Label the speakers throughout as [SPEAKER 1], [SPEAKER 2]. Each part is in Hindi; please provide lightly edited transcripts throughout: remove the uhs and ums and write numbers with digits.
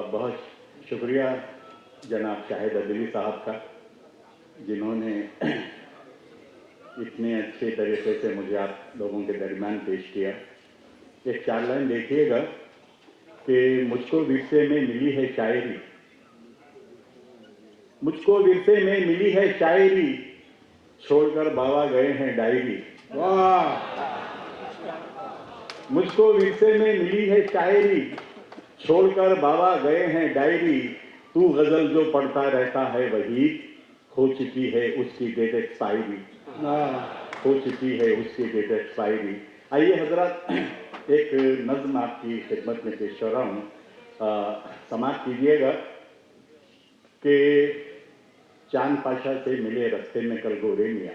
[SPEAKER 1] बहुत शुक्रिया जनाब शाहिद अदली साहब का, जिन्होंने इतने अच्छे तरीके से मुझे आप लोगों के दरमियान पेश किया। एक 4 लाइन देखिएगा कि मुझको विरसे में मिली है शायरी, मुझको विरसे में मिली है शायरी, छोड़कर बाबा गए हैं डायरी। वाह! मुझको विरसे में मिली है शायरी, छोड़कर बाबा गए हैं डायरी। तू गजल जो पढ़ता रहता है वही, हो चुकी है उसकी डेट एक्सपायरी, हो चुकी है उसकी डेट एक्सपायरी। आइए हजरत, एक नज्म आपकी खिदमत में पेश कर रहा हूँ, समाप्त कीजिएगा कि चांद पाशा से मिले रस्ते में कल गोरे मियाँ,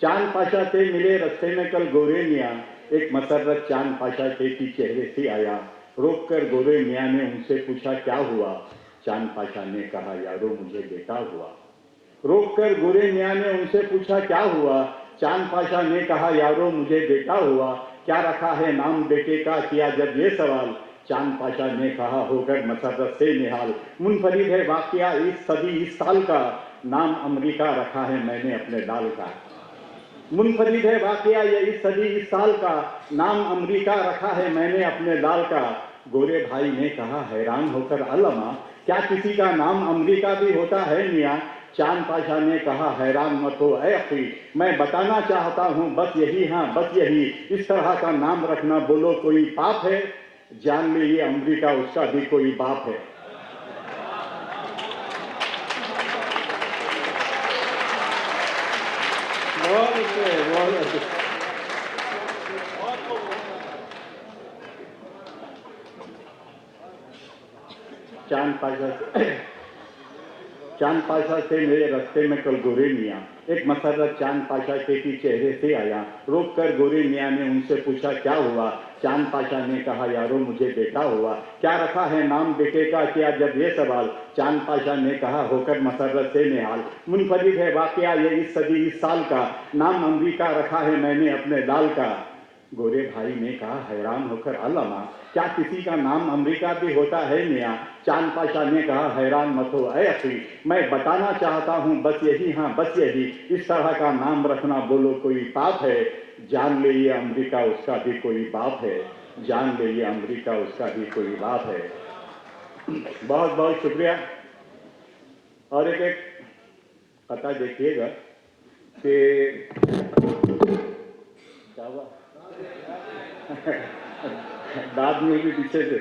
[SPEAKER 1] चांद पाशा से मिले रस्ते में कल गोरे मियाँ, एक मसर्रत चांद पाशा के चेहरे से आया। रोक कर गोरे मियाँ ने उनसे पूछा क्या हुआ, चांद पाशा ने कहा यारो मुझे बेटा हुआ। रोक कर गोरे मियाँ ने उनसे पूछा क्या हुआ, चांद पाशा ने कहा यारो मुझे बेटा हुआ। क्या रखा है नाम बेटे का, किया जब ये सवाल, चांद पाशा ने कहा होकर मसर्रत से निहाल। मुनफरिद है वाकया इस सदी इस साल का, नाम अमरीका रखा है मैंने अपने लाल का। मुनफरिद है वाकया ये इस सदी इस साल का, नाम अमरीका रखा है मैंने अपने लाल का। गोरे भाई ने कहा हैरान होकर अल्लामा, क्या किसी का नाम अमरीका भी होता है मियाँ। चांद पाशा ने कहा हैरान मत हो ऐ अखी, मैं बताना चाहता हूँ बस यही, हाँ बस यही। इस तरह का नाम रखना बोलो कोई पाप है, जान ले ये अमरीका उसका भी कोई बाप है। बहुत अच्छे, बहुत अच्छे। चांद पाशा से मेरे रास्ते में कल गोरे मियाँ, एक मसर्रत चांद पाशा के चेहरे से आया। रोक कर गोरे मियाँ ने उनसे पूछा क्या हुआ, चांद पाशा ने कहा यारो मुझे बेटा हुआ। क्या रखा है नाम बेटे का, किया जब ये सवाल, चांद पाशा ने कहा होकर मसर्रत से निहाल। मुनफरिद है वाकया ये इस सदी इस साल का, नाम अमरीका रखा है मैंने अपने लाल का। गोरे भाई ने कहा हैरान होकर अल्लामा, क्या किसी का नाम अमरीका भी होता है मियाँ। चांद पाशा ने कहा हैरान मत हो ऐ अखी, मैं बताना चाहता हूँ बस यही, हाँ बस यही। इस तरह का नाम रखना बोलो कोई पाप है, जान ले ये अमरीका उसका भी कोई बाप है, जान ले ये अमरीका उसका भी कोई बाप है। बहुत बहुत शुक्रिया। और एक पता देखिएगा कि क्या हुआ, दाद में भी पीछे से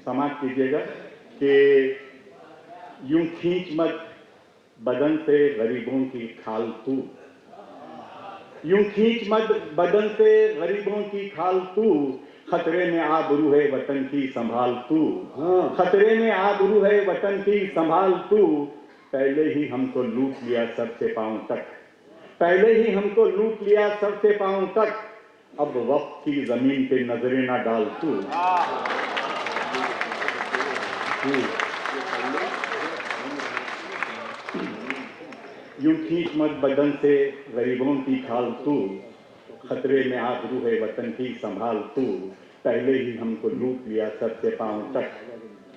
[SPEAKER 1] समाप्त कीजिएगा कि यूं खींच मत बदन से गरीबों की खाल तू, यूं खींच मत बदन से गरीबों की खाल तू, खतरे में आबरू है वतन की संभाल तू, खतरे में आबरू है वतन की संभाल तू। पहले ही हमको लूट लिया सर से पांव तक, पहले ही हमको लूट लिया सर से पांव तक, अब वक्त की जमीन पे नजरें ना डाल तू। यूं खींच मत बदन से गरीबों की खाल तू, खतरे में आबरू है वतन की संभाल तू। पहले ही हमको लूट लिया सर से पांव तक,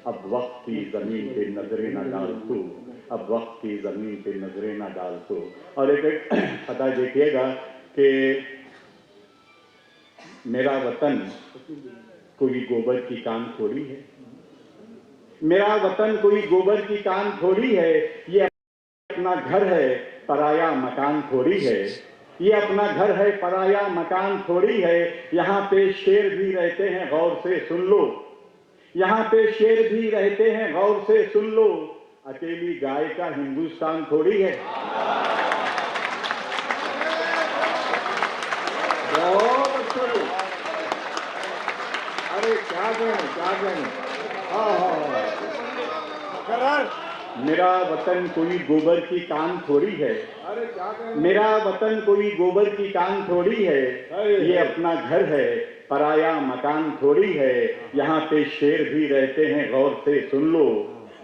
[SPEAKER 1] अब वक्त की जमीन पे नजरें ना डाल तू, अब वक्त की जमीन पे नजरें ना डाल तू। और एक पता देखिएगा कि मेरा वतन कोई गोबर की कान थोड़ी है, मेरा वतन कोई गोबर की कान थोड़ी है, ये अपना घर है पराया मकान थोड़ी है, ये अपना घर है पराया मकान थोड़ी है। यहाँ पे शेर भी रहते हैं गौर से सुन लो, यहाँ पे शेर भी रहते हैं गौर से सुन लो, अकेली गाय का हिंदुस्तान थोड़ी है। बहुत अच्छे, अरे क्या कहने, क्या कहने। मेरा वतन कोई गोबर की कान थोड़ी है, अरे क्या कहने, मेरा वतन कोई गोबर की कान थोड़ी है, ये अपना घर है पराया मकान थोड़ी है। यहाँ पे शेर भी रहते हैं गौर से सुन लो,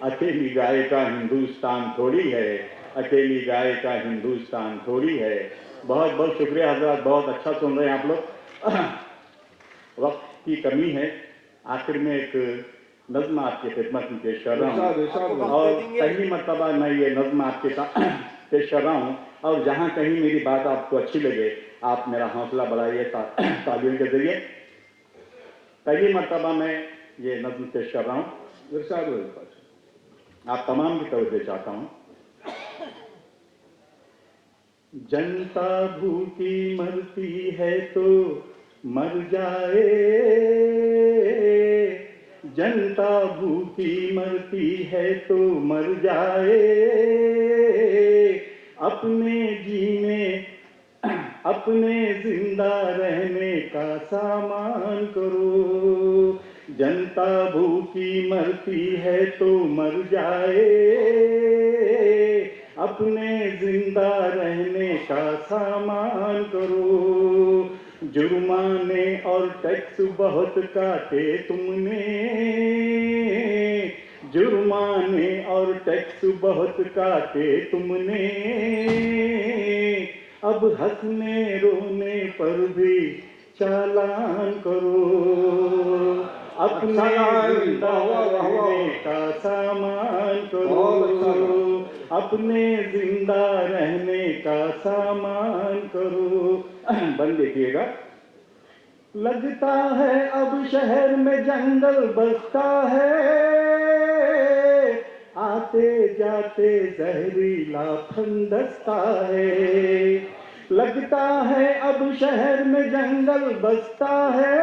[SPEAKER 1] अकेली गाय का हिंदुस्तान थोड़ी है। अकेली गाय का हिंदुस्तान थोड़ी है। बहुत बहुत शुक्रिया हजरत, बहुत अच्छा सुन रहे हैं आप लोग। वक्त की कमी है, आखिर में एक नज्म आपकी खिदमत में पेश कर रहा हूँ और पहली मर्तबा मैं ये नज्म आपके साथ पेश कर रहा हूँ और जहाँ कहीं मेरी बात आपको अच्छी लगे आप मेरा हौसला बढ़ाइए तालियों के जरिए। पहली मर्तबा मैं ये नज्म पेश कर रहा हूँ, आप तमाम की तवज्जो चाहता हूँ। जनता भूखी मरती है तो मर जाए, जनता भूखी मरती है तो मर जाए, अपने जीने अपने जिंदा रहने का सामान करो। जनता भूखी मरती है तो मर जाए, अपने जिंदा रहने का सामान करो। जुर्माने और टैक्स बहुत काटे तुमने, जुर्माने और टैक्स बहुत काटे तुमने, अब हंसने रोने पर भी चालान करो। अपने जिंदा रहने का सामान करो, अपने जिंदा रहने का सामान करो। बंद देखिएगा। लगता है अब शहर में जंगल बसता है, आते जाते जहरीला फंदस्ता है। लगता है अब शहर में जंगल बसता है,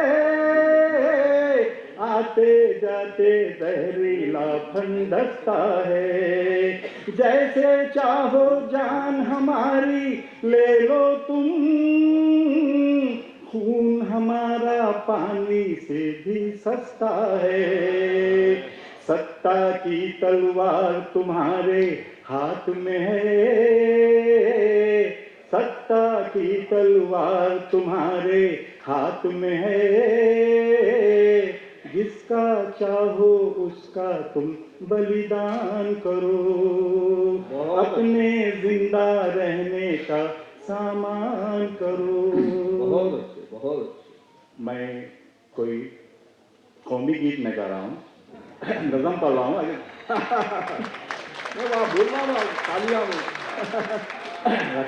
[SPEAKER 1] आते जाते जहरीला फंदस्ता है। जैसे चाहो जान हमारी ले लो तुम, खून हमारा पानी से भी सस्ता है। सत्ता की तलवार तुम्हारे हाथ में है, सत्ता की तलवार तुम्हारे हाथ में है। जिसका चाहो उसका तुम बलिदान करो, अपने जिंदा रहने का सामान करो।
[SPEAKER 2] बहुत अच्छे, बहुत अच्छे।
[SPEAKER 1] मैं कोई कौमी गीत में गा रहा हूँ, नज़म पढ़ रहा हूँ।
[SPEAKER 2] बोलना ना, तालियां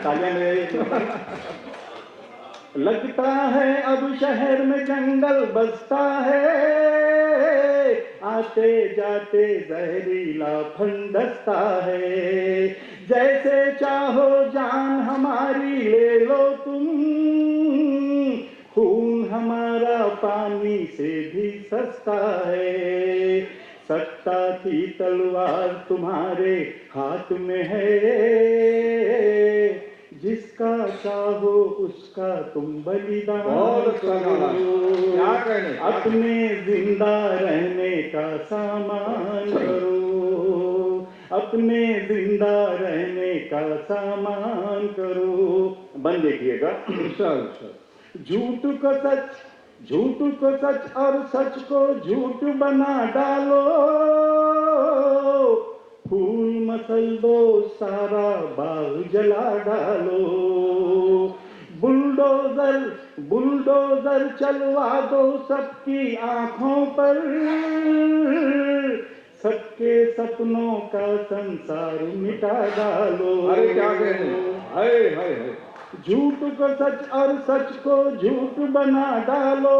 [SPEAKER 1] तालियां मेरे। लगता है अब शहर में जंगल बसता है, आते जाते जहरीला फंदस्ता है। जैसे चाहो जान हमारी ले लो तुम, खून हमारा पानी से भी सस्ता है। सत्ता की तलवार तुम्हारे हाथ में है, जिसका चाहो उसका तुम बलिदान करो। अपने जिंदा रहने का सामान करो, अपने जिंदा रहने का सामान करो। बंद देखिएगा। झूठ को सच, झूठ को सच और सच को झूठ बना डालो, फूल मसल दो सारा बाग जला डालो। बुलडोजर बुलडोजर चलवा दो सबकी आंखों पर, सबके सपनों का संसार मिटा डालो।
[SPEAKER 2] अरे क्या कहने, हाय हाय हाय।
[SPEAKER 1] झूठ को सच और सच को झूठ बना डालो,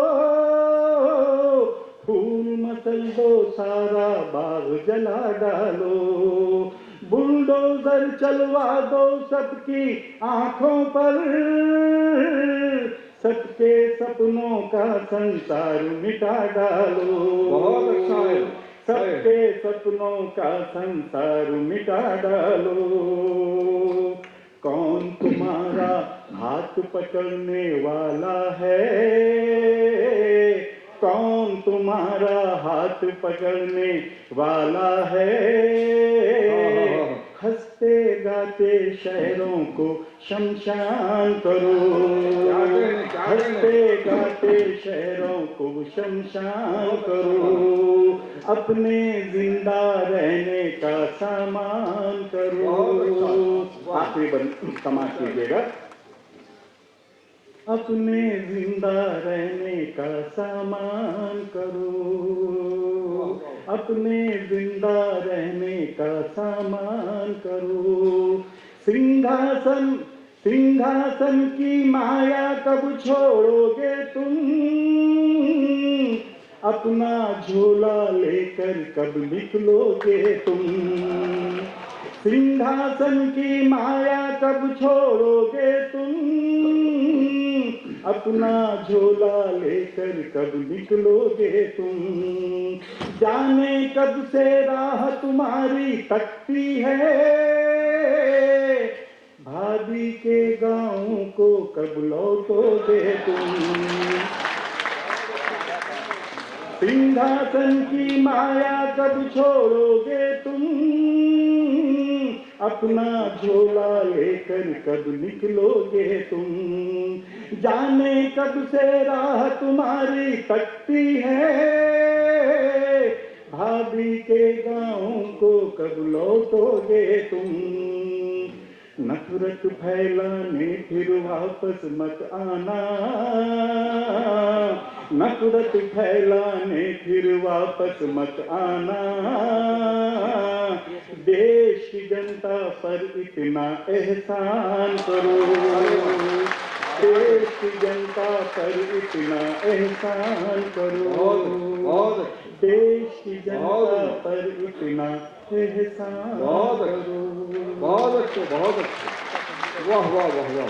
[SPEAKER 1] फूल मसल दो सारा बाग जला डालो। बुलडोजर चलवा दो सबकी आंखों पर, सबके सपनों का संसार मिटा डालो।
[SPEAKER 2] बहुत अच्छा है।
[SPEAKER 1] सबके सपनों का संसार मिटा डालो। कौन तुम्हारा हाथ पकड़ने वाला है, कौन तुम्हारा हाथ पकड़ने वाला है। हंसते गाते शहरों को शमशान करो, हंसते गाते शहरों को शमशान करो, अपने जिंदा रहने का सामान करो। आखिरी समाज कीजिएगा। अपने जिंदा रहने का सामान करो, अपने जिंदा रहने का सामान करो। सिंहासन सिंहासन की माया कब छोड़ोगे तुम, अपना झोला लेकर कब निकलोगे तुम। सिंहासन की माया कब छोड़ोगे तुम, अपना झोला लेकर कब निकलोगे तुम। जाने कब से राह तुम्हारी तकती है, भाभी के गाँव को कब लौटोगे तुम। सिंहासन की माया कब छोड़ोगे तुम, अपना झोला लेकर कब निकलोगे तुम। जाने कब से राह तुम्हारी तकती है, भाभी के गाँव को कब लौटोगे तुम। नफरत फैलाने फिर वापस मत आना, नफरत फैलाने फिर वापस मत आना। देश की जनता पर इतना एहसान करो, देश की जनता पर इतना एहसान करो, देश की जनता पर इतना एहसान करो।
[SPEAKER 2] बहुत अच्छे, बहुत अच्छे। वाह वाह वाह वाह।